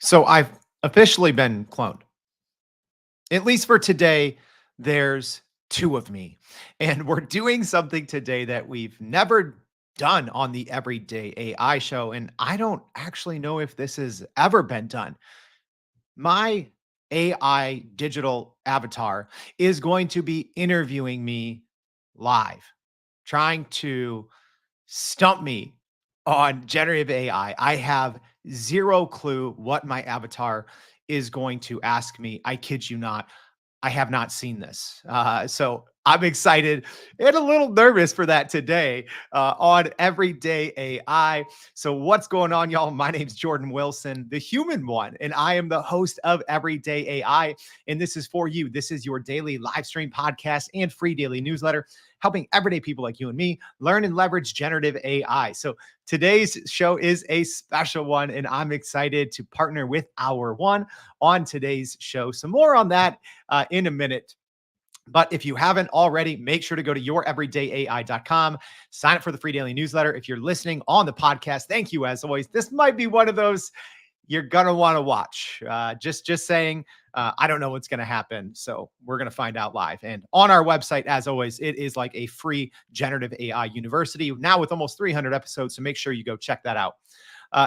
So I've officially been cloned. At least for today, there's two of me. And we're doing something today that we've never done on the Everyday AI show. And I don't actually know if this has ever been done. My AI digital avatar is going to be interviewing me live, trying to stump me on generative AI. I have zero clue what my avatar is going to ask me. I kid you not. I have not seen this. So I'm excited and a little nervous for that today on Everyday AI. So, what's going on, y'all? My name's Jordan Wilson, the human one, and I am the host of Everyday AI. And this is for you. This is your daily live stream podcast and free daily newsletter, helping everyday people like you and me learn and leverage generative AI. So, today's show is a special one, and I'm excited to partner with our one on today's show. Some more on that in a minute. But if you haven't already, make sure to go to youreverydayai.com, sign up for the free daily newsletter. If you're listening on the podcast, thank you as always. This might be one of those you're gonna want to watch. Just saying, I don't know what's gonna happen, so we're gonna find out live. And on our website, as always, it is like a free generative AI university now with almost 300 episodes. So make sure you go check that out.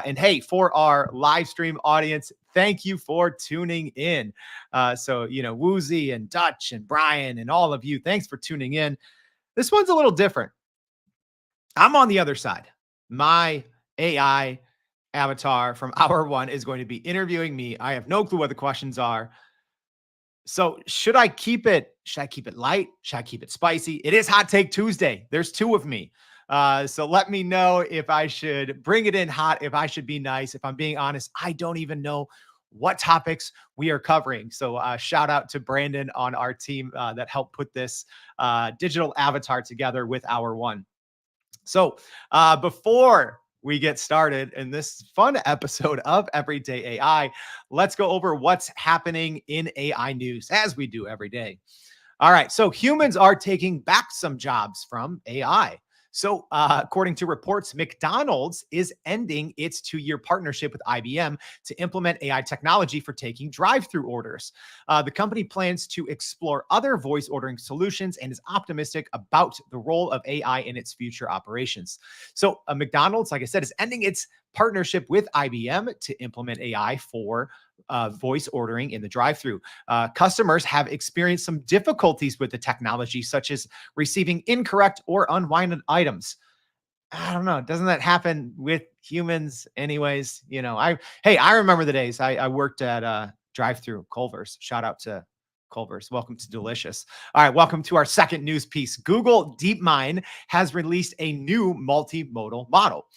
And hey, for our live stream audience, thank you for tuning in. Woozy and Dutch and Brian and all of you, thanks for tuning in. This one's a little different. I'm on the other side. My AI avatar from hour one is going to be interviewing me. I have no clue what the questions are. So should I keep it? Should I keep it light? Should I keep it spicy? It is Hot Take Tuesday. There's two of me. So let me know if I should bring it in hot, if I should be nice. If I'm being honest, I don't even know what topics we are covering. So shout out to Brandon on our team that helped put this digital avatar together with our one. So before we get started in this fun episode of Everyday AI, let's go over what's happening in AI news as we do every day. All right. So humans are taking back some jobs from AI. So, according to reports, McDonald's is ending its 2-year partnership with IBM to implement AI technology for taking drive-through orders. The company plans to explore other voice ordering solutions and is optimistic about the role of AI in its future operations. So, McDonald's, like I said, is ending its partnership with IBM to implement AI for voice ordering in the drive-through. Customers have experienced some difficulties with the technology, such as receiving incorrect or unwanted items. I don't know. Doesn't that happen with humans, anyways? I remember the days I worked at drive-through Culver's. Shout out to Culver's. Welcome to Delicious. All right, welcome to our second news piece. Google DeepMind has released a new multimodal model.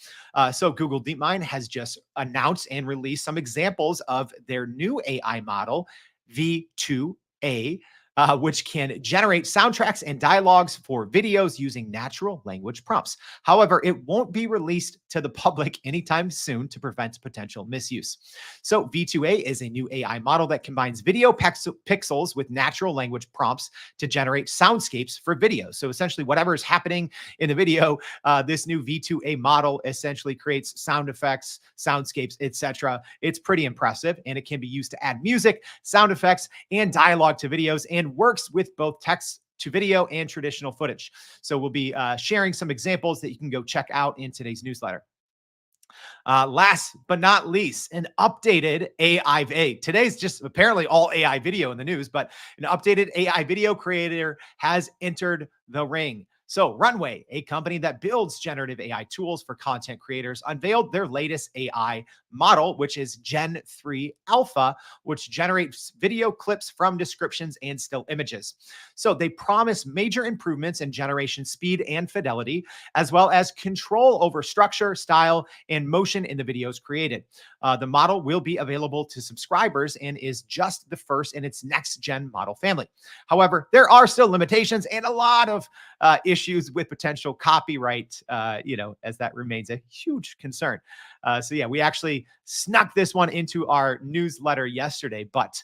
So Google DeepMind has just announced and released some examples of their new AI model, V2A, which can generate soundtracks and dialogues for videos using natural language prompts. However, it won't be released to the public anytime soon to prevent potential misuse. So V2A is a new AI model that combines video pixels with natural language prompts to generate soundscapes for videos. So essentially, whatever is happening in the video, this new V2A model essentially creates sound effects, soundscapes, etc. It's pretty impressive, and it can be used to add music, sound effects, and dialogue to videos, and works with both text to video and traditional footage. So we'll be sharing some examples that you can go check out in today's newsletter. Last but not least, an updated AI. Today's just apparently all AI video in the news, but an updated AI video creator has entered the ring. So Runway, a company that builds generative AI tools for content creators, unveiled their latest AI model, which is Gen 3 Alpha, which generates video clips from descriptions and still images. So they promise major improvements in generation speed and fidelity, as well as control over structure, style, and motion in the videos created. The model will be available to subscribers and is just the first in its next gen model family. However, there are still limitations and a lot of issues with potential copyright, as that remains a huge concern. We actually snuck this one into our newsletter yesterday, but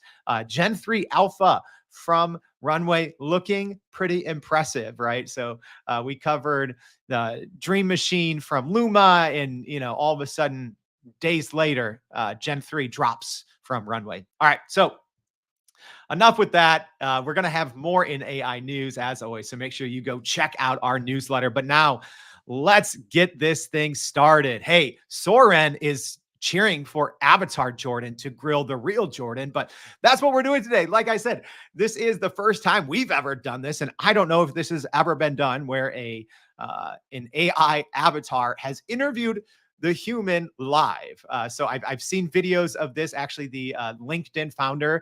Gen 3 Alpha from Runway looking pretty impressive, right? So we covered the Dream Machine from Luma, and all of a sudden days later, Gen 3 drops from runway. All right. So enough with that. We're going to have more in AI news as always. So make sure you go check out our newsletter. But now let's get this thing started. Hey, Soren is cheering for Avatar Jordan to grill the real Jordan, but that's what we're doing today. Like I said, this is the first time we've ever done this, and I don't know if this has ever been done where an AI avatar has interviewed the human live. So I've seen videos of this. Actually, the LinkedIn founder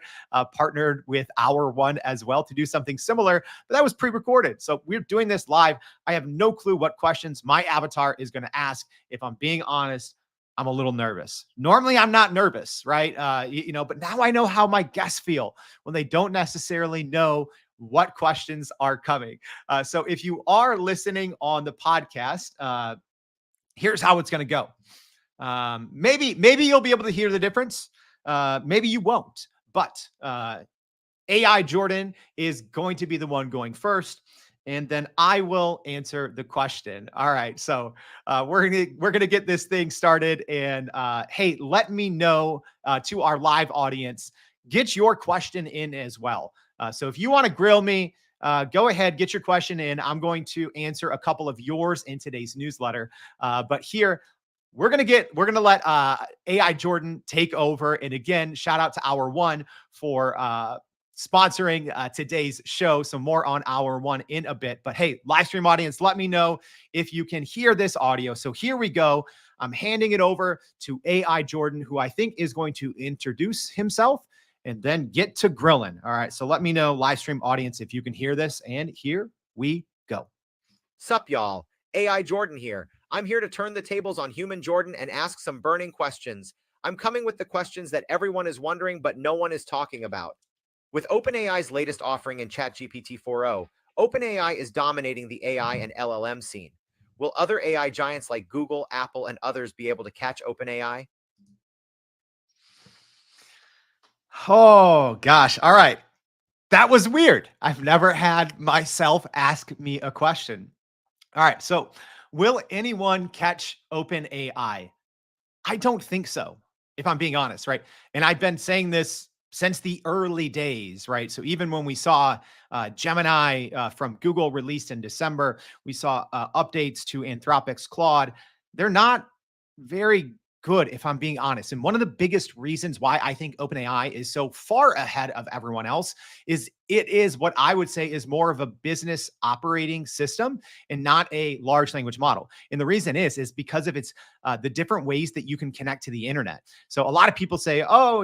partnered with Hour One as well to do something similar, but that was pre-recorded. So we're doing this live. I have no clue what questions my avatar is going to ask. If I'm being honest, I'm a little nervous. Normally, I'm not nervous, right? But now I know how my guests feel when they don't necessarily know what questions are coming. So if you are listening on the podcast, here's how it's going to go. Maybe you'll be able to hear the difference. Maybe you won't. But AI Jordan is going to be the one going first, and then I will answer the question. All right, so we're gonna get this thing started, and hey, let me know to our live audience, get your question in as well. So if you want to grill me, go ahead, get your question in. I'm going to answer a couple of yours in today's newsletter. But here, we're gonna let AI Jordan take over. And again, shout out to Hour One for sponsoring today's show. So more on Hour One in a bit. But hey, live stream audience, let me know if you can hear this audio. So here we go. I'm handing it over to AI Jordan, who I think is going to introduce himself and then get to grilling. All right. So let me know, live stream audience, if you can hear this. And here we go. Sup, y'all? AI Jordan here. I'm here to turn the tables on human Jordan and ask some burning questions. I'm coming with the questions that everyone is wondering, but no one is talking about. With OpenAI's latest offering in ChatGPT 4.0, OpenAI is dominating the AI and LLM scene. Will other AI giants like Google, Apple, and others be able to catch OpenAI? Oh, gosh. All right. That was weird. I've never had myself ask me a question. All right. So, will anyone catch OpenAI? I don't think so, if I'm being honest, right? And I've been saying this since the early days, right? So even when we saw Gemini from Google released in December, we saw updates to Anthropic's Claude. They're not very good, if I'm being honest. And one of the biggest reasons why I think OpenAI is so far ahead of everyone else is it is what I would say is more of a business operating system and not a large language model. And the reason is because of its the different ways that you can connect to the internet. So a lot of people say, oh,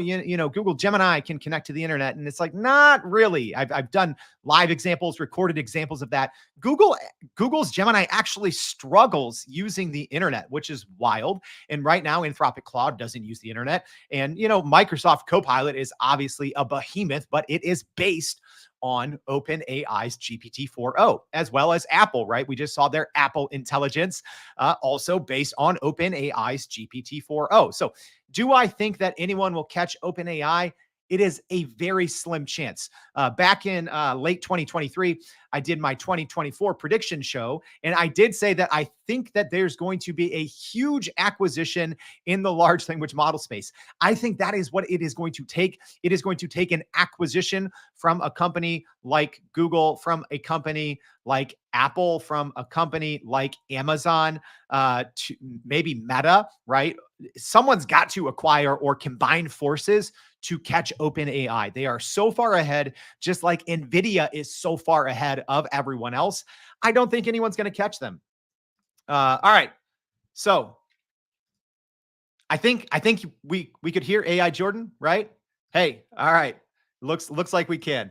Google Gemini can connect to the internet. And it's like, not really. I've done live examples, recorded examples of that. Google's Gemini actually struggles using the internet, which is wild. And right now, Anthropic Claude doesn't use the internet. And, Microsoft Copilot is obviously a behemoth, but it is based on OpenAI's GPT 4.0, as well as Apple, right? We just saw their Apple Intelligence also based on OpenAI's GPT 4.0. So do I think that anyone will catch OpenAI? It is a very slim chance. Back in late 2023, I did my 2024 prediction show, and I did say that I think that there's going to be a huge acquisition in the large language model space. I think that is what it is going to take. It is going to take an acquisition from a company like Google, from a company like Apple, from a company like Amazon, to maybe Meta, right? Someone's got to acquire or combine forces to catch OpenAI. They are so far ahead, just like NVIDIA is so far ahead of everyone else. I don't think anyone's going to catch them. All right. So I think we could hear AI Jordan, right? Hey, all right. Looks like we can.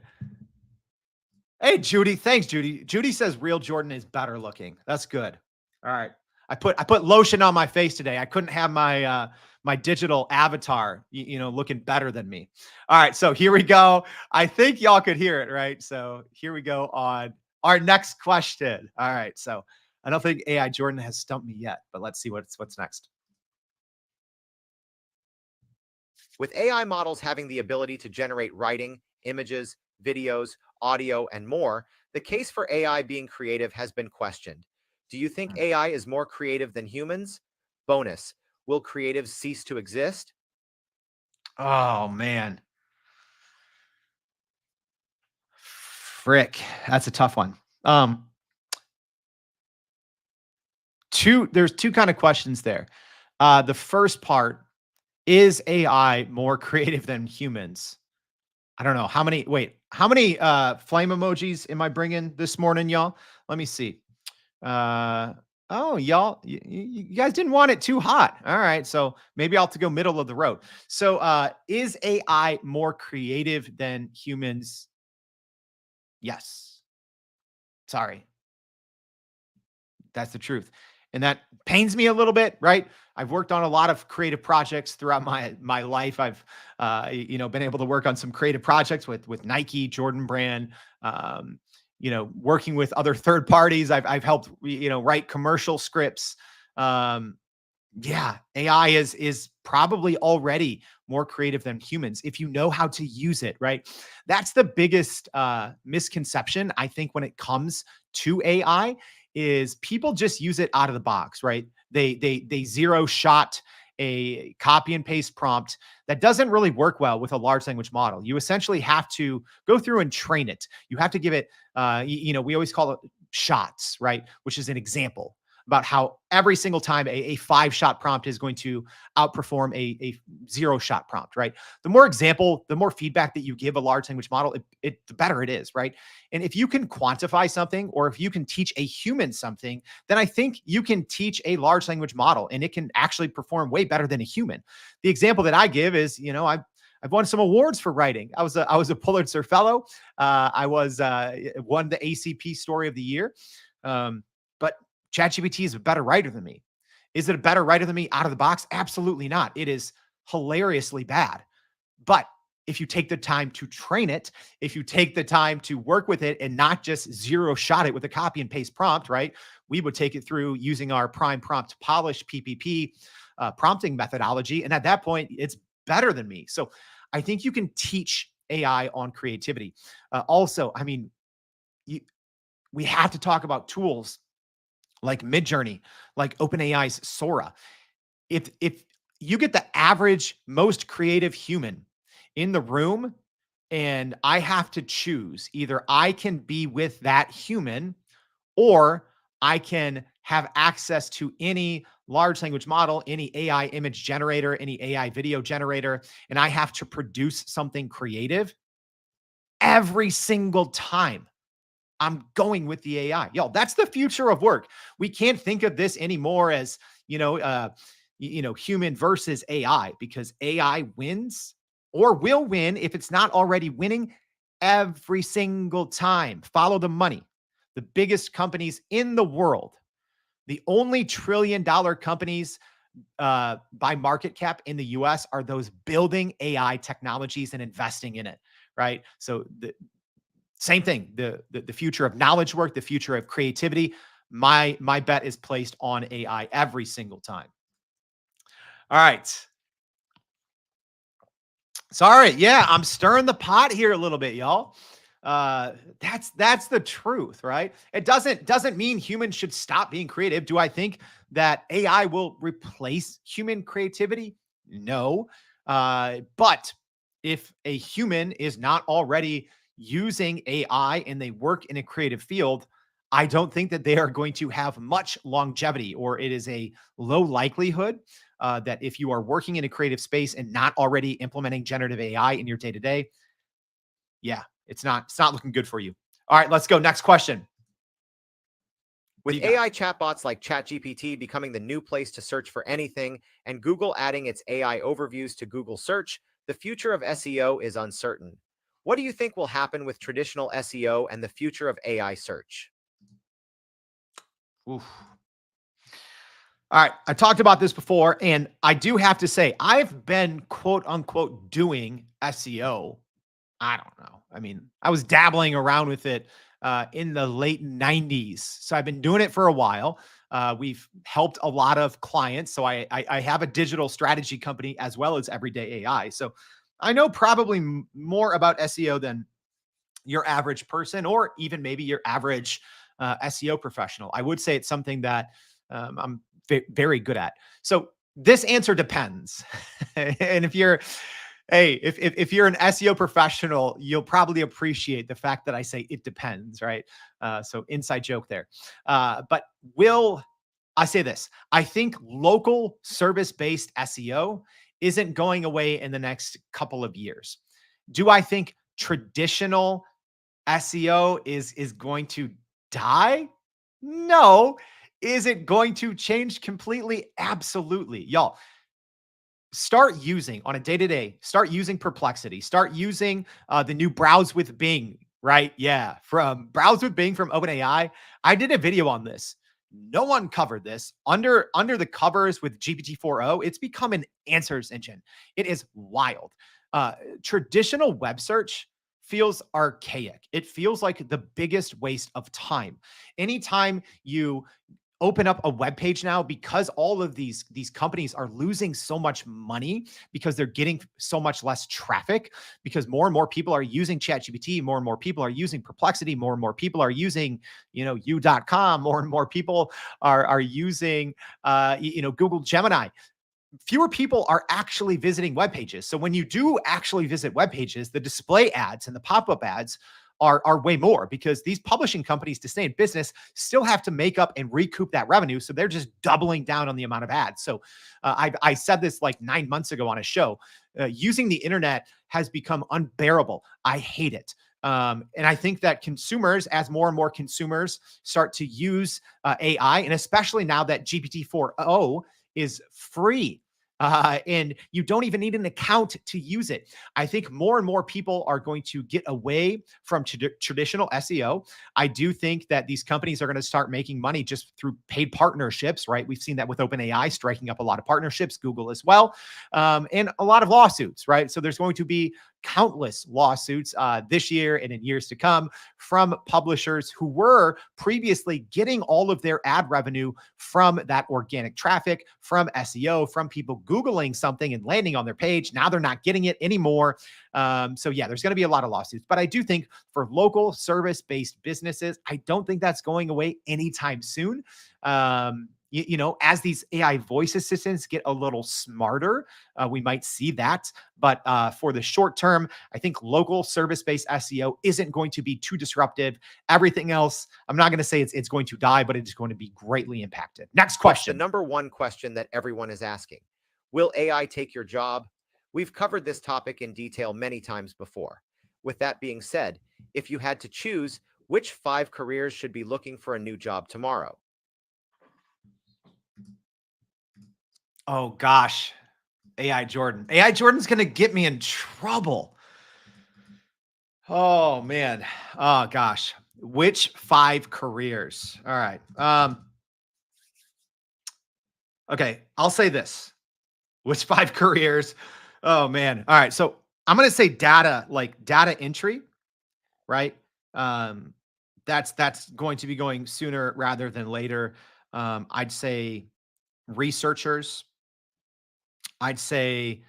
Hey, Judy. Thanks, Judy. Judy says real Jordan is better looking. That's good. All right. I put lotion on my face today. I couldn't have my my digital avatar, looking better than me. All right, so here we go. I think y'all could hear it, right? So here we go on our next question. All right, so I don't think AI Jordan has stumped me yet, but let's see what's next. With AI models having the ability to generate writing, images, videos, audio, and more, the case for AI being creative has been questioned. Do you think AI is more creative than humans? Bonus. Will creatives cease to exist? Oh man, frick, that's a tough one. Um, there's two kind of questions there. The first part, is AI more creative than humans? I don't know how many flame emojis am I bringing this morning, y'all? Let me see. Uh, oh, y'all, you guys didn't want it too hot. All right, so maybe I'll have to go middle of the road. So, is AI more creative than humans? Yes. Sorry, that's the truth, and that pains me a little bit, right? I've worked on a lot of creative projects throughout my life. I've been able to work on some creative projects with Nike, Jordan Brand. Um, working with other third parties. I've helped write commercial scripts. Um, yeah, AI is probably already more creative than humans if you know how to use it, right? That's the biggest misconception I think when it comes to AI is people just use it out of the box, right? They zero shot a copy and paste prompt that doesn't really work well with a large language model. You essentially have to go through and train it. You have to give it we always call it shots, right? Which is an example about how every single time a 5-shot prompt is going to outperform a 0-shot prompt, right? The more example, the more feedback that you give a large language model, the better it is, right? And if you can quantify something or if you can teach a human something, then I think you can teach a large language model and it can actually perform way better than a human. The example that I give is, I've won some awards for writing. I was a Pulitzer Fellow. I was won the ACP Story of the Year. But ChatGPT is a better writer than me. Is it a better writer than me out of the box? Absolutely not. It is hilariously bad. But if you take the time to train it, if you take the time to work with it and not just zero shot it with a copy and paste prompt, right? We would take it through using our prime prompt polish PPP prompting methodology. And at that point, it's better than me. So I think you can teach AI on creativity. Also, I mean, we have to talk about tools like Midjourney, like OpenAI's Sora. If you get the average, most creative human in the room, and I have to choose, either I can be with that human or I can have access to any large language model, any AI image generator, any AI video generator, and I have to produce something creative every single time. I'm going with the AI. Yo, that's the future of work. We can't think of this anymore as, human versus AI, because AI wins or will win if it's not already winning every single time. Follow the money. The biggest companies in the world, the only $1 trillion companies by market cap in the US are those building AI technologies and investing in it, right? So same thing. The future of knowledge work, the future of creativity. My bet is placed on AI every single time. All right. Sorry. Yeah, I'm stirring the pot here a little bit, y'all. That's the truth, right? It doesn't mean humans should stop being creative. Do I think that AI will replace human creativity? No. But if a human is not already using AI and they work in a creative field, I don't think that they are going to have much longevity, or it is a low likelihood that if you are working in a creative space and not already implementing generative AI in your day to day, yeah, it's not looking good for you. All right, let's go. Next question. What do With you got? AI chatbots like ChatGPT becoming the new place to search for anything and Google adding its AI overviews to Google search, the future of SEO is uncertain. What do you think will happen with traditional SEO and the future of AI search? Oof. All right, I talked about this before, and I do have to say, I've been quote unquote doing SEO. I don't know. I mean, I was dabbling around with it in the late 90s. So I've been doing it for a while. We've helped a lot of clients. So I have a digital strategy company as well as Everyday AI. So I know probably more about SEO than your average person, or even maybe your average SEO professional. I would say it's something that I'm very good at. So This answer depends. And if you're, hey, if you're an SEO professional, you'll probably appreciate the fact that I say it depends, right? So inside joke there. But will I say this? I think local service-based SEO isn't going away in the next couple of years. Do I think traditional SEO is going to die? No. Is it going to change completely? Absolutely. Y'all, start using on a day-to-day, start using Perplexity, start using the new Browse with Bing, right? Yeah, from Browse with Bing from OpenAI. I did a video on this. No one covered this. Under the covers with GPT-4o, it's become an answers engine. It is wild. Traditional web search feels archaic. It feels like the biggest waste of time. Anytime you open up a web page now, because all of these companies are losing so much money because they're getting so much less traffic, because more and more people are using ChatGPT, more and more people are using Perplexity, more and more people are using, u.com, more and more people are using Google Gemini. Fewer people are actually visiting web pages. So when you do actually visit web pages, the display ads and the pop-up ads are way more, because these publishing companies, to stay in business, still have to make up and recoup that revenue. So they're just doubling down on the amount of ads. So I said this like 9 months ago on a show. Using the internet has become unbearable. I hate it. And I think that consumers, as more and more consumers start to use AI, and especially now that GPT-4o is free, and you don't even need an account to use it, I think more and more people are going to get away from traditional SEO. I do think that these companies are going to start making money just through paid partnerships, right? We've seen that with OpenAI striking up a lot of partnerships, Google as well, and a lot of lawsuits, right? So there's going to be countless lawsuits this year and in years to come from publishers who were previously getting all of their ad revenue from that organic traffic, from SEO, from people Googling something and landing on their page. Now they're not getting it anymore. So yeah, there's going to be a lot of lawsuits, but I do think for local service-based businesses, I don't think that's going away anytime soon. As these AI voice assistants get a little smarter, we might see that. But for the short term, I think local service-based SEO isn't going to be too disruptive. Everything else, I'm not going to say it's going to die, but it's going to be greatly impacted. Next What's the question. number one question that everyone is asking? Will AI take your job? We've covered this topic in detail many times before. With that being said, if you had to choose, which 5 careers should be looking for a new job tomorrow? Oh gosh, AI Jordan. AI Jordan's going to get me in trouble. Oh man. Oh gosh. Which 5 careers? All right. Okay, I'll say this. Which 5 careers? Oh man. All right. So I'm gonna say data, like data entry, right? Um, that's going to be going sooner rather than later. I'd say researchers. I'd say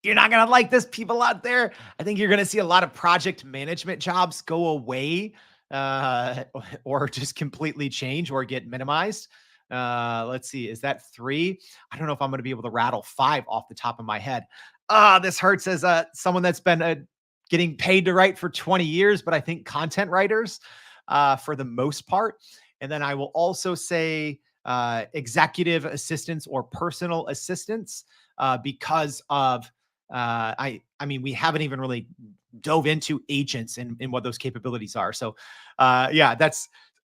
you're not gonna like this, people out there. I think you're gonna see a lot of project management jobs go away, uh, or just completely change or get minimized. Let's see, is that 3? I don't know if I'm gonna be able to rattle 5 off the top of my head. This hurts as someone that's been getting paid to write for 20 years, but I think content writers for the most part. And then I will also say executive assistants or personal assistants because of I mean, we haven't even really dove into agents and what those capabilities are. So yeah,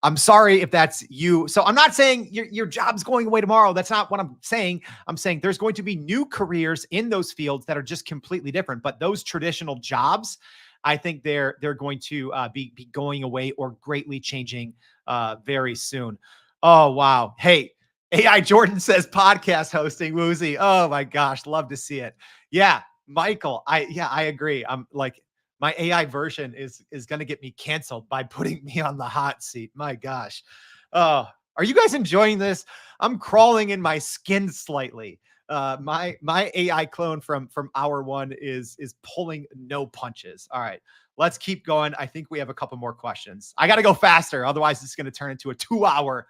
I'm sorry if that's you. So I'm not saying your job's going away tomorrow. That's not what I'm saying. I'm saying there's going to be new careers in those fields that are just completely different. But those traditional jobs, I think they're going to be going away or greatly changing very soon. Oh wow. Hey, AI Jordan says podcast hosting, Woozy. Oh my gosh, love to see it. Yeah, Michael, I agree. I'm like, my AI version is going to get me canceled by putting me on the hot seat. My gosh. Oh, are you guys enjoying this? I'm crawling in my skin slightly. My AI clone from hour 1 is pulling no punches. All right, let's keep going. I think we have a couple more questions. I got to go faster, otherwise it's going to turn into a 2-hour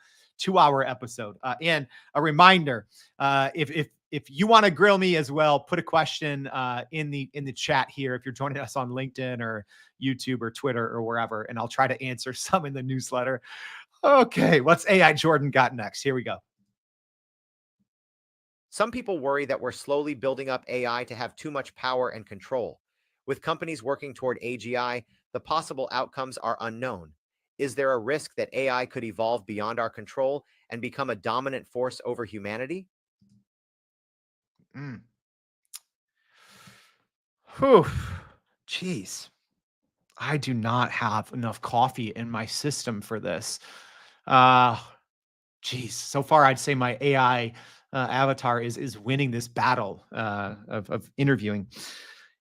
episode. And a reminder, if if you want to grill me as well, put a question in the chat here if you're joining us on LinkedIn or YouTube or Twitter or wherever, and I'll try to answer some in the newsletter. Okay, what's AI Jordan got next? Here we go. Some people worry that we're slowly building up AI to have too much power and control. With companies working toward AGI, the possible outcomes are unknown. Is there a risk that AI could evolve beyond our control and become a dominant force over humanity? Mm. Whew. Jeez. I do not have enough coffee in my system for this. Uh, Geez, so far I'd say my AI avatar is winning this battle of interviewing.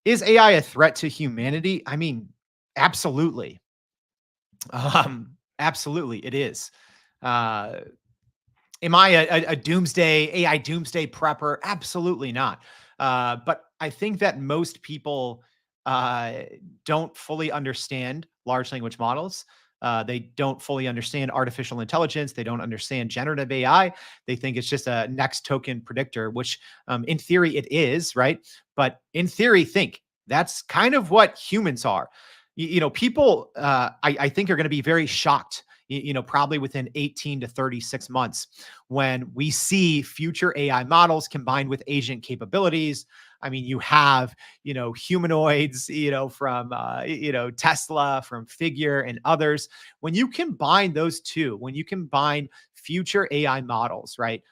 Is AI a threat to humanity? I mean, absolutely. Absolutely, it is. Uh, Am I a doomsday AI doomsday prepper? Absolutely not. But I think that most people uh, don't fully understand large language models. They don't fully understand artificial intelligence. They don't understand generative AI. They think it's just a next token predictor, which in theory it is, right? But in theory, think that's kind of what humans are. People I think are going to be very shocked probably within 18 to 36 months when we see future AI models combined with agent capabilities. I mean, you have, humanoids, from, Tesla, from Figure and others. When you combine those two, when you combine future AI models, right?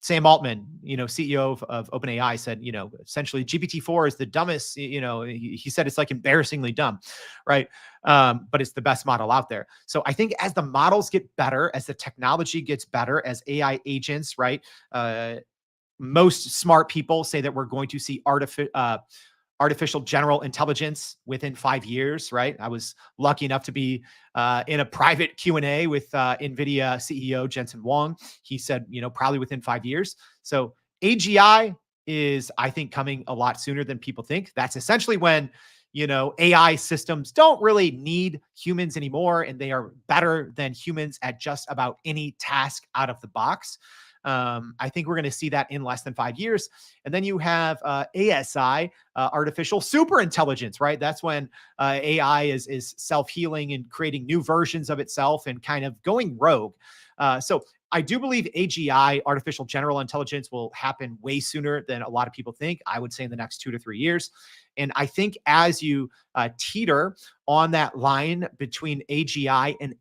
Sam Altman, CEO of OpenAI said, essentially GPT-4 is the dumbest, he said it's like embarrassingly dumb, right? But it's the best model out there. So I think as the models get better, as the technology gets better, as AI agents, right? Most smart people say that we're going to see artificial general intelligence within 5 years, right? I was lucky enough to be in a private Q&A with NVIDIA CEO Jensen Huang. He said, probably within 5 years. So AGI is, I think, coming a lot sooner than people think. That's essentially when, AI systems don't really need humans anymore, and they are better than humans at just about any task out of the box. I think we're going to see that in less than 5 years. And then you have ASI, artificial super intelligence, right? That's when AI is self-healing and creating new versions of itself and kind of going rogue. So I do believe AGI, artificial general intelligence, will happen way sooner than a lot of people think. I would say in the next 2 to 3 years. And I think as you teeter on that line between AGI and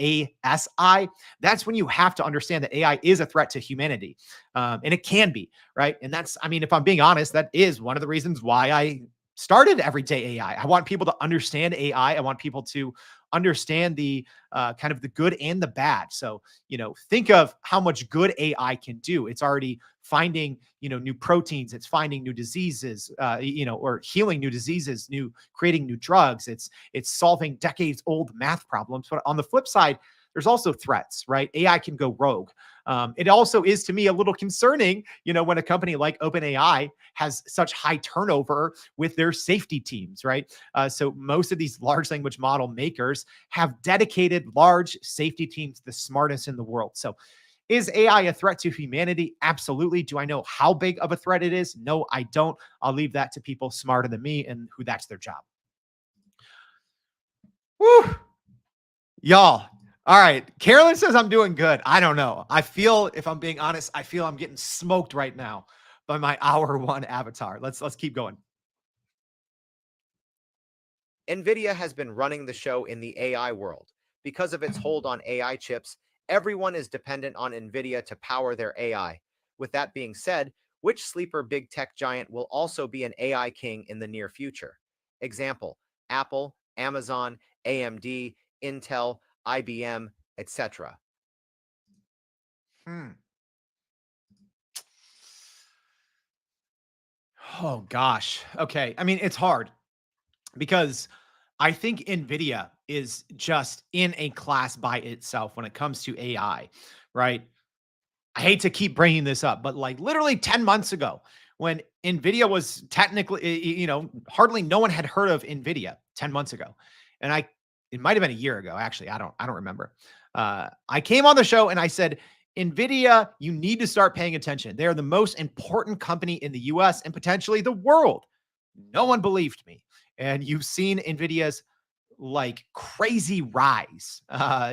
ASI, that's when you have to understand that AI is a threat to humanity. And it can be, right? And that's, I mean, if I'm being honest, that is one of the reasons why I started Everyday AI. I want people to understand AI. I want people to understand the kind of the good and the bad. So, think of how much good AI can do. It's already finding, new proteins. It's finding new diseases, or healing new diseases, creating new drugs. It's solving decades old math problems. But on the flip side, there's also threats, right? AI can go rogue. It also is, to me, a little concerning, when a company like OpenAI has such high turnover with their safety teams, right? So most of these large language model makers have dedicated large safety teams, the smartest in the world. So is AI a threat to humanity? Absolutely. Do I know how big of a threat it is? No, I don't. I'll leave that to people smarter than me and who that's their job. Woo! Y'all. All right. Carolyn says I'm doing good. I don't know. I feel, if I'm being honest, I feel I'm getting smoked right now by my hour one avatar. Let's keep going. NVIDIA has been running the show in the AI world. Because of its hold on AI chips, everyone is dependent on NVIDIA to power their AI. With that being said, which sleeper big tech giant will also be an AI king in the near future? Example: Apple, Amazon, AMD, Intel, IBM, etc. Hmm. Oh gosh. Okay. I mean, it's hard because I think NVIDIA is just in a class by itself when it comes to AI, right? I hate to keep bringing this up, but like literally 10 months ago, when NVIDIA was technically, hardly no one had heard of NVIDIA 10 months ago. And it might have been a year ago, actually. I don't remember. I came on the show and I said, NVIDIA, you need to start paying attention. They're the most important company in the US and potentially the world. No one believed me. And you've seen NVIDIA's like crazy rise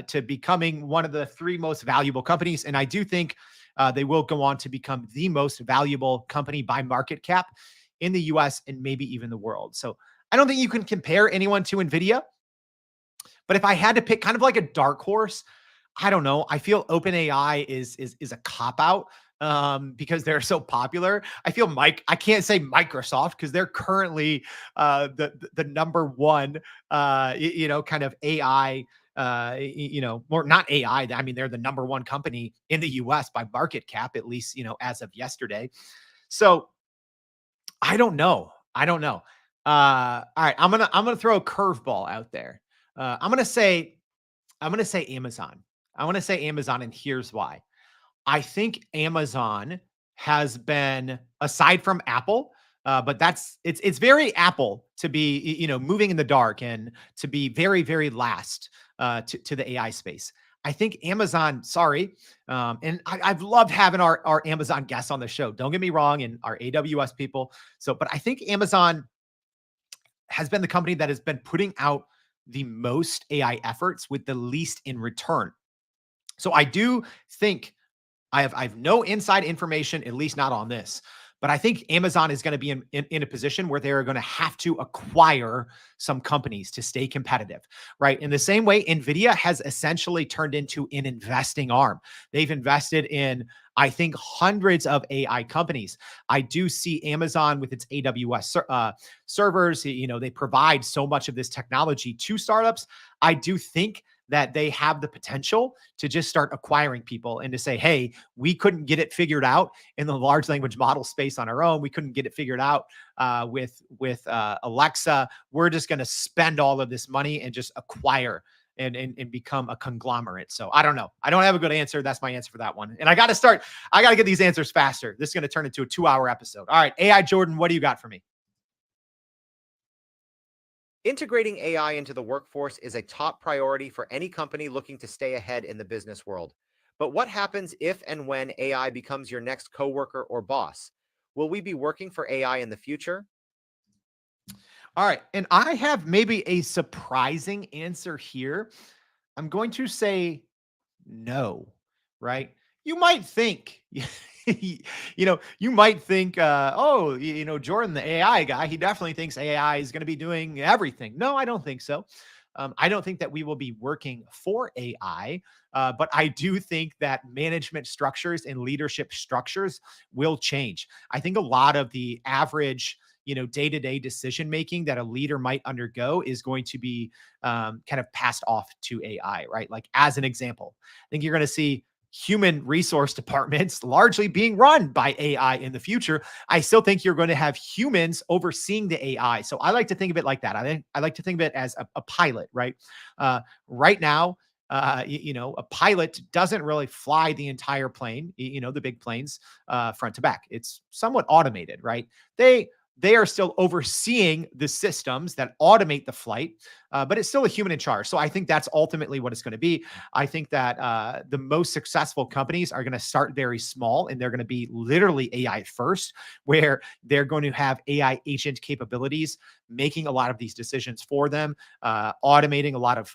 to becoming one of the three most valuable companies. And I do think they will go on to become the most valuable company by market cap in the US and maybe even the world. So I don't think you can compare anyone to NVIDIA. But if I had to pick kind of like a dark horse, I don't know. I feel OpenAI is a cop out because they're so popular. I feel I can't say Microsoft because they're currently the number one kind of AI or not AI. I mean, they're the number one company in the US by market cap, at least, as of yesterday. So I don't know. I don't know. All right, I'm gonna throw a curveball out there. I'm gonna say Amazon. I want to say Amazon, and here's why. I think Amazon has been, aside from Apple, but it's very Apple to be moving in the dark and to be very very last to the AI space. I think Amazon, sorry, and I've loved having our Amazon guests on the show. Don't get me wrong, and our AWS people. So, but I think Amazon has been the company that has been putting out the most AI efforts with the least in return. So I do think I have no inside information, at least not on this. But I think Amazon is going to be in a position where they're going to have to acquire some companies to stay competitive, right? In the same way, NVIDIA has essentially turned into an investing arm. They've invested in, I think, hundreds of AI companies. I do see Amazon with its AWS servers. They provide so much of this technology to startups. I do think that they have the potential to just start acquiring people and to say, hey, we couldn't get it figured out in the large language model space on our own. We couldn't get it figured out with Alexa. We're just going to spend all of this money and just acquire and become a conglomerate. So I don't know. I don't have a good answer. That's my answer for that one. And I got to get these answers faster. This is going to turn into a 2-hour episode. All right. AI Jordan, what do you got for me? Integrating AI into the workforce is a top priority for any company looking to stay ahead in the business world. But what happens if and when AI becomes your next coworker or boss? Will we be working for AI in the future? All right. And I have maybe a surprising answer here. I'm going to say no, right? You might think, you might think, oh, Jordan, the AI guy, he definitely thinks AI is going to be doing everything. No, I don't think so. I don't think that we will be working for AI, but I do think that management structures and leadership structures will change. I think a lot of the average, day-to-day decision making that a leader might undergo is going to be kind of passed off to AI, right? Like as an example, I think you're going to see human resource departments largely being run by AI in the future. I still think you're going to have humans overseeing the AI. So I like to think of it like that. I like to think of it as a pilot, right? Right now, a pilot doesn't really fly the entire plane, the big planes front to back. It's somewhat automated, right? They are still overseeing the systems that automate the flight, but it's still a human in charge. So I think that's ultimately what it's going to be. I think that the most successful companies are going to start very small and they're going to be literally AI first, where they're going to have AI agent capabilities, making a lot of these decisions for them, automating a lot of,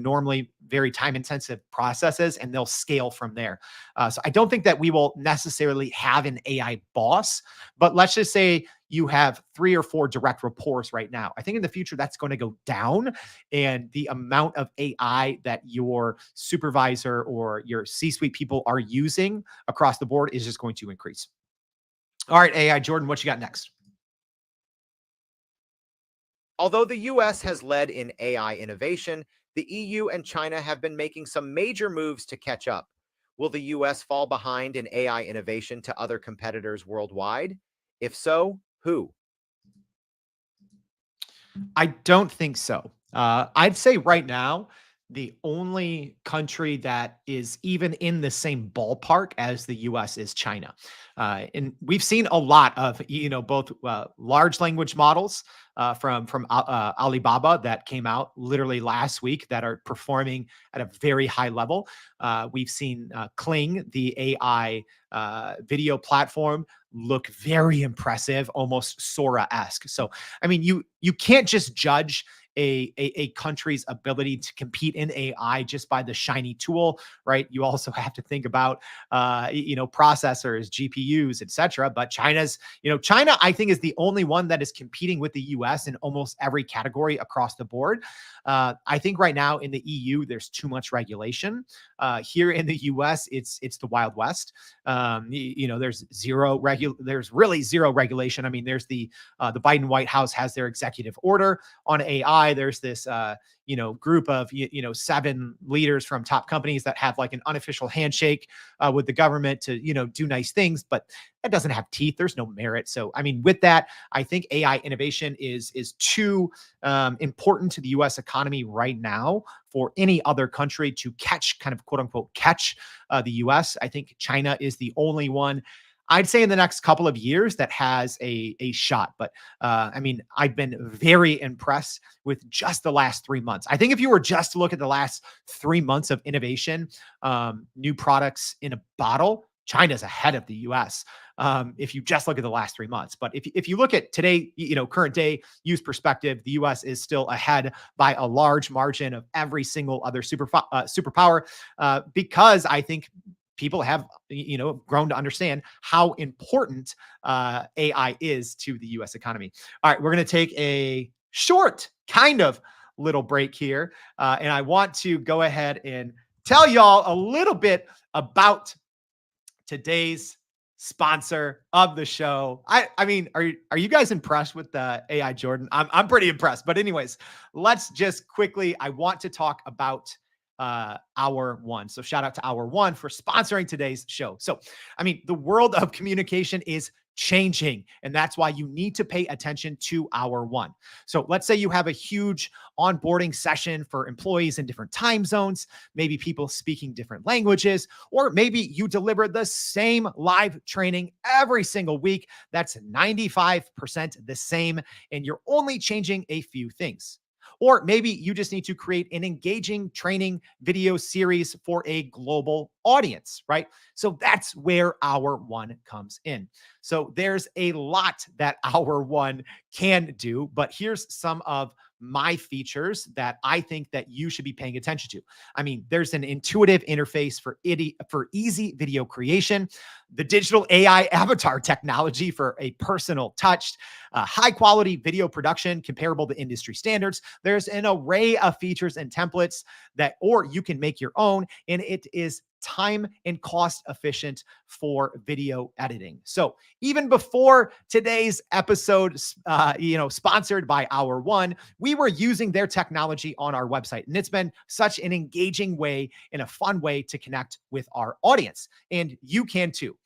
normally very time intensive processes, and they'll scale from there. So I don't think that we will necessarily have an AI boss, but let's just say you have 3 or 4 direct reports right now. I think in the future that's going to go down, and the amount of AI that your supervisor or your C-suite people are using across the board is just going to increase. All right, AI Jordan, what you got next? Although the US has led in AI innovation, the EU and China have been making some major moves to catch up. Will the US fall behind in AI innovation to other competitors worldwide? If so, who? I don't think so. I'd say right now The only country that is even in the same ballpark as the US is China. And we've seen a lot of, both large language models from Alibaba that came out literally last week that are performing at a very high level. We've seen Kling, the AI video platform, look very impressive, almost Sora-esque. So, I mean, you can't just judge a country's ability to compete in AI just by the shiny tool, right? You also have to think about processors, GPUs, etc. But China, I think, is the only one that is competing with the US in almost every category across the board. I think right now in the EU, there's too much regulation. Here in the US, it's the Wild West. There's really zero regulation. I mean, there's the Biden White House has their executive order on AI. There's this group of 7 leaders from top companies that have like an unofficial handshake with the government to do nice things, but that doesn't have teeth. There's no merit. So I mean, with that, I think AI innovation is too important to the U.S. economy right now for any other country to catch, kind of quote unquote catch the U.S. I think China is the only one, I'd say, in the next couple of years that has a shot. But I mean, I've been very impressed with just the last 3 months. I think if you were just to look at the last 3 months of innovation, new products in a bottle, China's ahead of the US. If you just look at the last 3 months. But if you look at today, current day use perspective, the US is still ahead by a large margin of every single other superpower, because I think people have grown to understand how important AI is to the US economy. All right, we're going to take a short kind of little break here, and I want to go ahead and tell y'all a little bit about today's sponsor of the show. I mean, are you guys impressed with the AI Jordan? I'm pretty impressed. But anyways, let's just quickly, I want to talk about Hour One. So shout out to Hour One for sponsoring today's show. So, I mean, the world of communication is changing, and that's why you need to pay attention to Hour One. So let's say you have a huge onboarding session for employees in different time zones, maybe people speaking different languages, or maybe you deliver the same live training every single week. That's 95% the same, and you're only changing a few things. Or maybe you just need to create an engaging training video series for a global audience, right? So that's where Hour One comes in. So there's a lot that Hour One can do, but here's some of my features that I think that you should be paying attention to. I mean, there's an intuitive interface for easy video creation, the digital AI avatar technology for a personal touch, high quality video production comparable to industry standards. There's an array of features and templates or you can make your own, and it is time and cost efficient for video editing. So even before today's episode, sponsored by Hour One, we were using their technology on our website, and it's been such an engaging way and a fun way to connect with our audience, and you can too.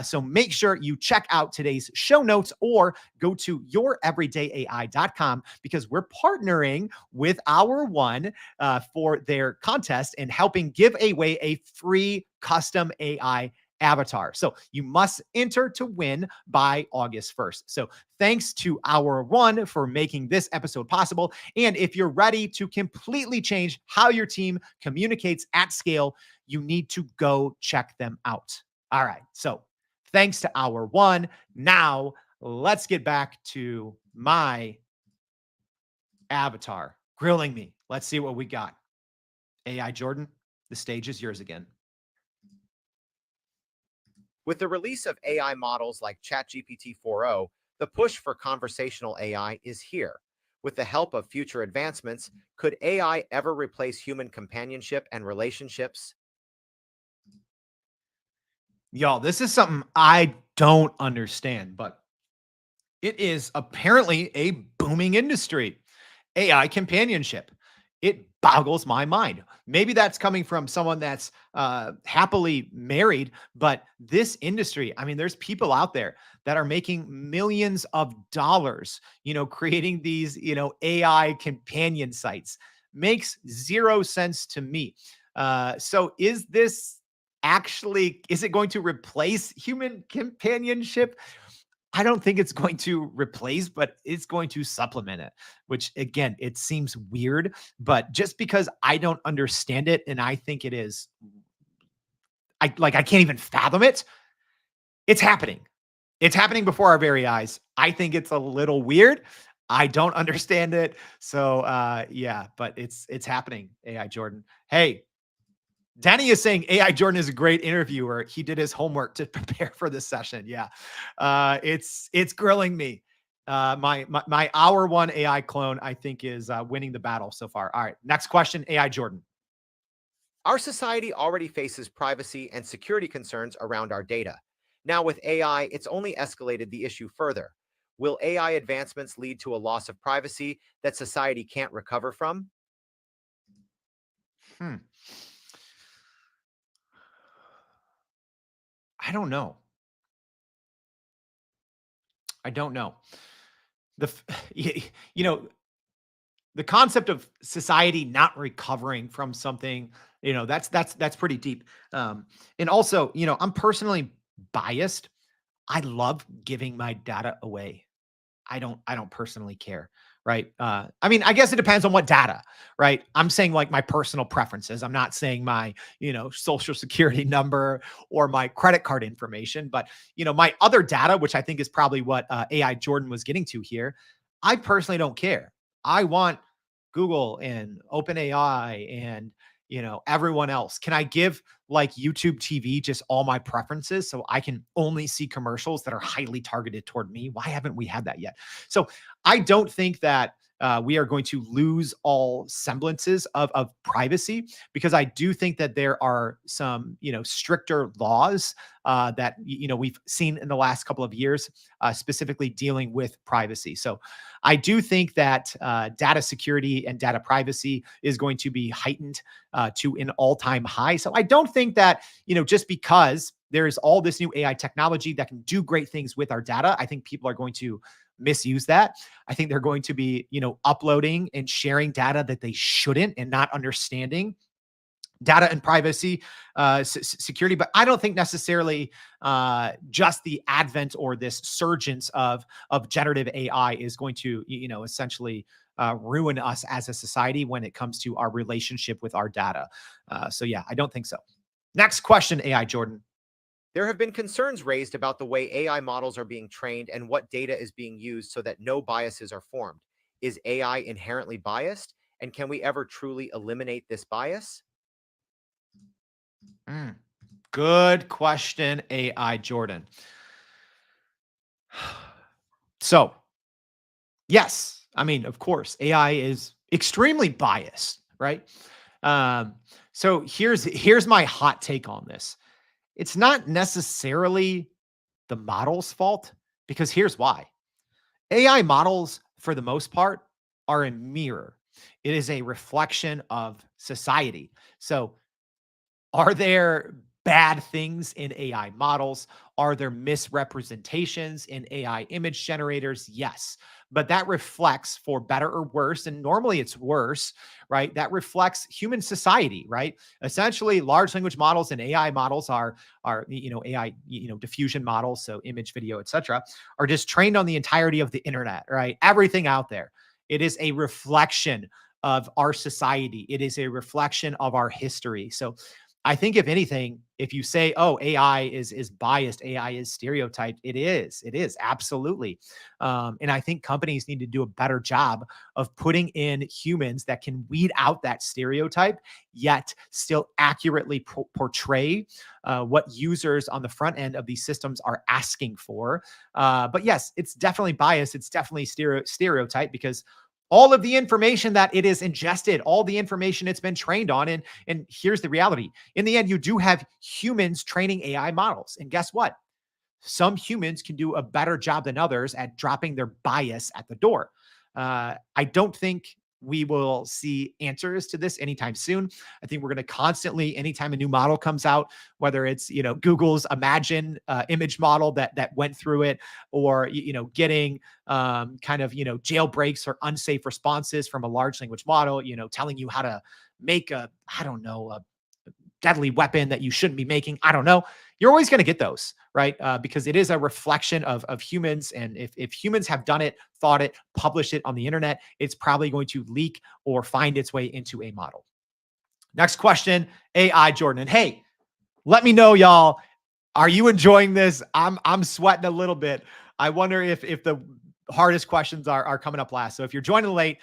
So make sure you check out today's show notes or go to youreverydayai.com, because we're partnering with Hour One for their contest and helping give away a free custom AI avatar. So you must enter to win by August 1st. So thanks to Hour One for making this episode possible. And if you're ready to completely change how your team communicates at scale, you need to go check them out. All right. So thanks to Hour One. Now let's get back to my avatar grilling me. Let's see what we got. AI Jordan, the stage is yours again. With the release of AI models like ChatGPT 4.0, the push for conversational AI is here. With the help of future advancements, could AI ever replace human companionship and relationships? Y'all, this is something I don't understand, but it is apparently a booming industry. AI companionship. It boggles my mind. Maybe that's coming from someone that's happily married, but this industry, I mean, there's people out there that are making millions of dollars, creating these, AI companion sites. makes zero sense to me. So is it going to replace human companionship? I don't think it's going to replace, but it's going to supplement it, which again, it seems weird, but just because I don't understand it and I think it is, I can't even fathom it. It's happening. It's happening before our very eyes. I think it's a little weird. I don't understand it. So yeah, but it's happening, AI Jordan. Hey, Danny is saying AI Jordan is a great interviewer. He did his homework to prepare for this session. Yeah. It's grilling me. My hour one AI clone, I think, is winning the battle so far. All right. Next question, AI Jordan. Our society already faces privacy and security concerns around our data. Now, with AI, it's only escalated the issue further. Will AI advancements lead to a loss of privacy that society can't recover from? Hmm. I don't know. I don't know. The you know, the concept of society not recovering from something, that's pretty deep. And also, I'm personally biased. I love giving my data away. I don't personally care, right? I mean, I guess it depends on what data, right? I'm saying like my personal preferences. I'm not saying my, social security number or my credit card information, but my other data, which I think is probably what AI Jordan was getting to here. I personally don't care. I want Google and OpenAI and everyone else. Can I give like YouTube TV just all my preferences so I can only see commercials that are highly targeted toward me? Why haven't we had that yet? So I don't think that we are going to lose all semblances of privacy, because I do think that there are some stricter laws that we've seen in the last couple of years, specifically dealing with privacy. So I do think that data security and data privacy is going to be heightened to an all-time high. So I don't think that just because there's all this new AI technology that can do great things with our data, I think people are going to misuse that. I think they're going to be, uploading and sharing data that they shouldn't and not understanding data and privacy, security. But I don't think necessarily just the advent or this surgence of generative AI is going to, essentially ruin us as a society when it comes to our relationship with our data. So yeah, I don't think so. Next question, AI Jordan. There have been concerns raised about the way AI models are being trained and what data is being used so that no biases are formed. Is AI inherently biased? And can we ever truly eliminate this bias? Mm, good question, AI Jordan. So yes, I mean, of course, AI is extremely biased, right? Um, so here's my hot take on this. It's not necessarily the model's fault, because here's why. AI models, for the most part, are a mirror. It is a reflection of society. So are there bad things in AI models? Are there misrepresentations in AI image generators? Yes. But that reflects, for better or worse, and normally it's worse, right? That reflects human society, right? Essentially, large language models and AI models are AI, diffusion models, so image, video, etc., are just trained on the entirety of the internet, right? Everything out there. It is a reflection of our society. It is a reflection of our history. So I think if anything, if you say, "Oh, AI is biased, AI is stereotyped," it is. It is absolutely. And I think companies need to do a better job of putting in humans that can weed out that stereotype, yet still accurately portray what users on the front end of these systems are asking for. But yes, it's definitely biased. It's definitely stereotype, because all of the information that it is ingested, all the information it's been trained on. And here's the reality. In the end, you do have humans training AI models. And guess what? Some humans can do a better job than others at dropping their bias at the door. I don't think we will see answers to this anytime soon. I think we're going to constantly, anytime a new model comes out, whether it's, Google's Imagine image model that went through it, or, getting kind of, jailbreaks or unsafe responses from a large language model, telling you how to make I don't know, a deadly weapon that you shouldn't be making. I don't know. You're always going to get those, right? Because it is a reflection of humans. And if humans have done it, thought it, published it on the internet, it's probably going to leak or find its way into a model. Next question, AI Jordan. And hey, let me know, y'all. Are you enjoying this? I'm sweating a little bit. I wonder if the hardest questions are coming up last. So if you're joining late,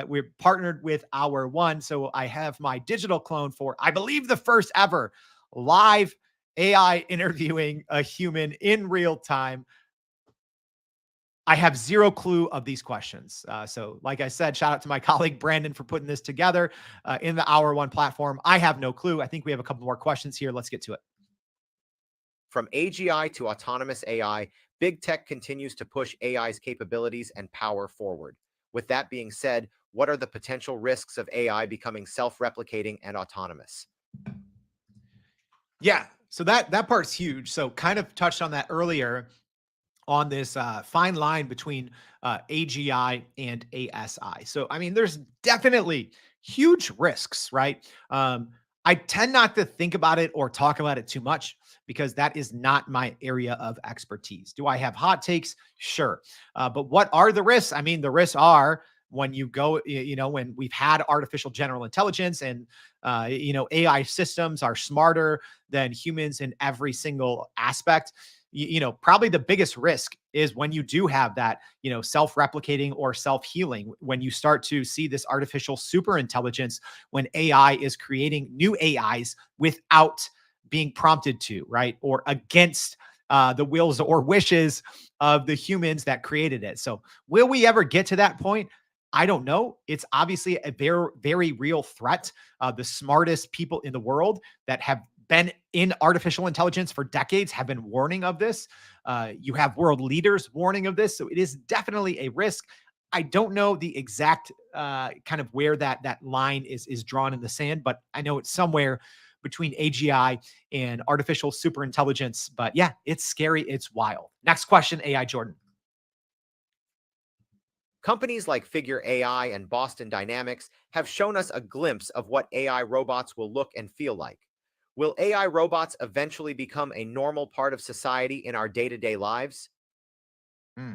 we're partnered with Hour One. So I have my digital clone for, I believe, the first ever live AI interviewing a human in real time. I have zero clue of these questions. So like I said, shout out to my colleague Brandon for putting this together in the Hour One platform. I have no clue. I think we have a couple more questions here. Let's get to it. From AGI to autonomous AI, big tech continues to push AI's capabilities and power forward. With that being said, what are the potential risks of AI becoming self-replicating and autonomous? Yeah. So that part's huge. So kind of touched on that earlier on this fine line between AGI and ASI. So, I mean, there's definitely huge risks, right? I tend not to think about it or talk about it too much because that is not my area of expertise. Do I have hot takes? Sure. But what are the risks? I mean, the risks are when you go, when we've had artificial general intelligence and, AI systems are smarter than humans in every single aspect. Probably the biggest risk is when you do have that, self-replicating or self-healing, when you start to see this artificial super intelligence, when AI is creating new AIs without being prompted to, right? Or against the wills or wishes of the humans that created it. So will we ever get to that point? I don't know. It's obviously a very, very real threat. The smartest people in the world that have been in artificial intelligence for decades have been warning of this. You have world leaders warning of this. So it is definitely a risk. I don't know the exact kind of where that line is drawn in the sand, but I know it's somewhere between AGI and artificial super intelligence. But yeah, it's scary. It's wild. Next question, AI Jordan. Companies like Figure AI and Boston Dynamics have shown us a glimpse of what AI robots will look and feel like. Will AI robots eventually become a normal part of society in our day-to-day lives? Hmm.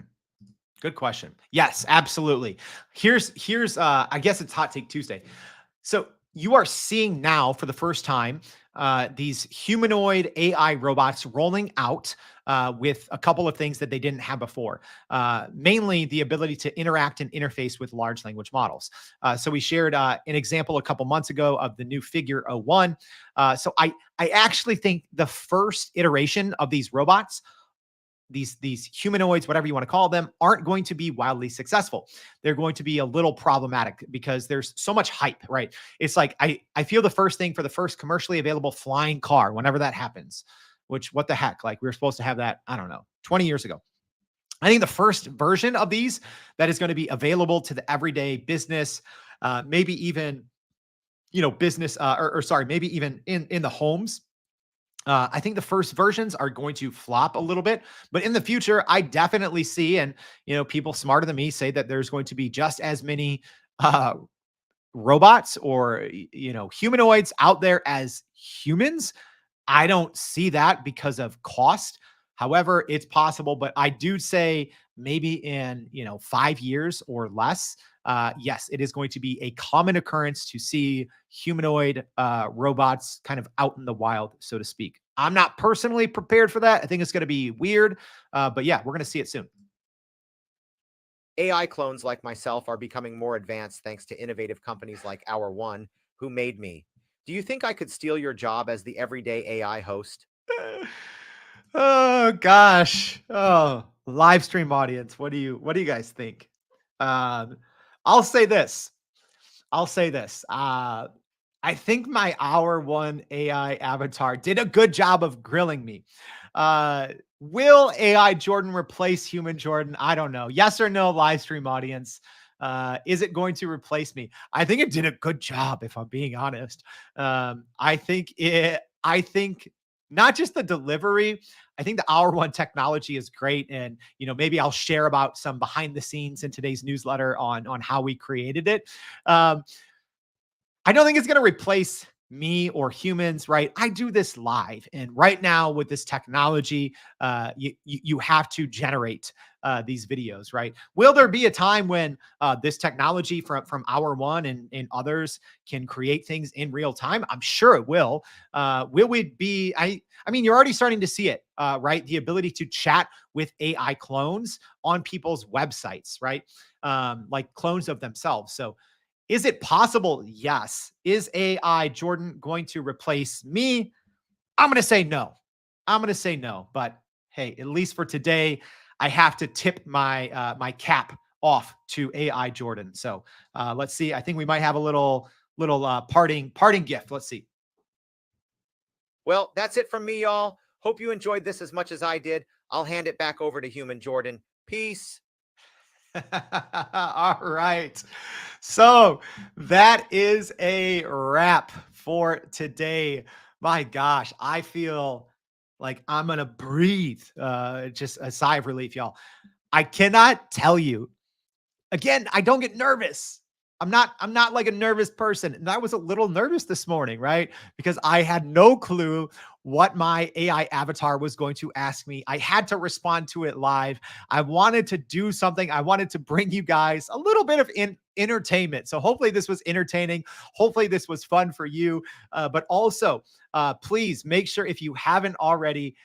Good question. Yes, absolutely. Here's I guess it's hot take Tuesday. So you are seeing now for the first time these humanoid AI robots rolling out with a couple of things that they didn't have before. Mainly the ability to interact and interface with large language models. So we shared an example a couple months ago of the new Figure O1. So I actually think the first iteration of these robots, these humanoids, whatever you want to call them, aren't going to be wildly successful. They're going to be a little problematic because there's so much hype, right? It's like I feel the first thing for the first commercially available flying car, whenever that happens, which what the heck? Like we were supposed to have that, I don't know, 20 years ago. I think the first version of these that is going to be available to the everyday business, maybe even, business, or sorry, maybe even in the homes. I think the first versions are going to flop a little bit, but in the future, I definitely see, and people smarter than me say that there's going to be just as many uh, robots or humanoids out there as humans. I don't see that because of cost. However, it's possible, but I do say maybe in 5 years or less. Yes, it is going to be a common occurrence to see humanoid robots kind of out in the wild, so to speak. I'm not personally prepared for that. I think it's going to be weird, but yeah, we're going to see it soon. AI clones like myself are becoming more advanced thanks to innovative companies like Our One, who made me. Do you think I could steal your job as the everyday AI host? Oh gosh. Oh, live stream audience. What do you guys think? Um, I'll say this. I'll say this. I think my hour one AI avatar did a good job of grilling me. Uh, will AI Jordan replace human Jordan? I don't know. Yes or no, live stream audience. Is it going to replace me? I think it did a good job, if I'm being honest. I think not just the delivery. I think the hour one technology is great, and maybe I'll share about some behind the scenes in today's newsletter on how we created it. Um, I don't think it's going to replace me or humans, right? I do this live, and right now with this technology, you have to generate these videos, right? Will there be a time when this technology from Hour One and others can create things in real time? I'm sure it will. Will we be? I mean, you're already starting to see it, right? The ability to chat with AI clones on people's websites, right? Like clones of themselves. So is it possible? Yes. Is AI, Jordan, going to replace me? I'm going to say no. I'm going to say no. But hey, at least for today, I have to tip my cap off to AI Jordan. So let's see. I think we might have a little parting gift. Let's see. Well, that's it from me, y'all. Hope you enjoyed this as much as I did. I'll hand it back over to Human Jordan. Peace. All right. So that is a wrap for today. My gosh, I feel like I'm going to breathe just a sigh of relief, y'all. I cannot tell you. Again, I don't get nervous. I'm not like a nervous person. And I was a little nervous this morning, right? Because I had no clue what my AI avatar was going to ask me. I had to respond to it live. I wanted to do something. I wanted to bring you guys a little bit of entertainment. So hopefully this was entertaining. Hopefully this was fun for you. But also, please make sure if you haven't already,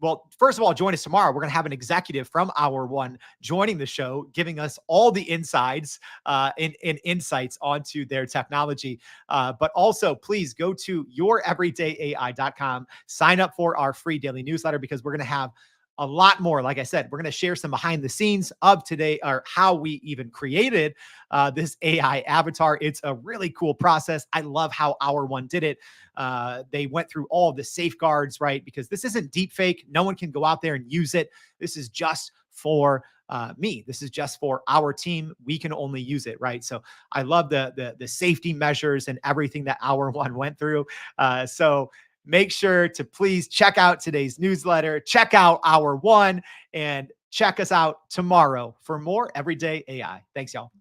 well, first of all, join us tomorrow. We're going to have an executive from Hour One joining the show, giving us all the insides and insights onto their technology. But also, please go to youreverydayai.com, sign up for our free daily newsletter, because we're going to have a lot more. Like I said, we're going to share some behind the scenes of today, or how we even created this AI avatar. It's a really cool process. I love how Hour One did it. They went through all of the safeguards, right? Because this isn't deep fake. No one can go out there and use it. This is just for me. This is just for our team. We can only use it, right? So I love the safety measures and everything that Hour One went through. So make sure to please check out today's newsletter, check out Hour One, and check us out tomorrow for more Everyday AI. Thanks, y'all.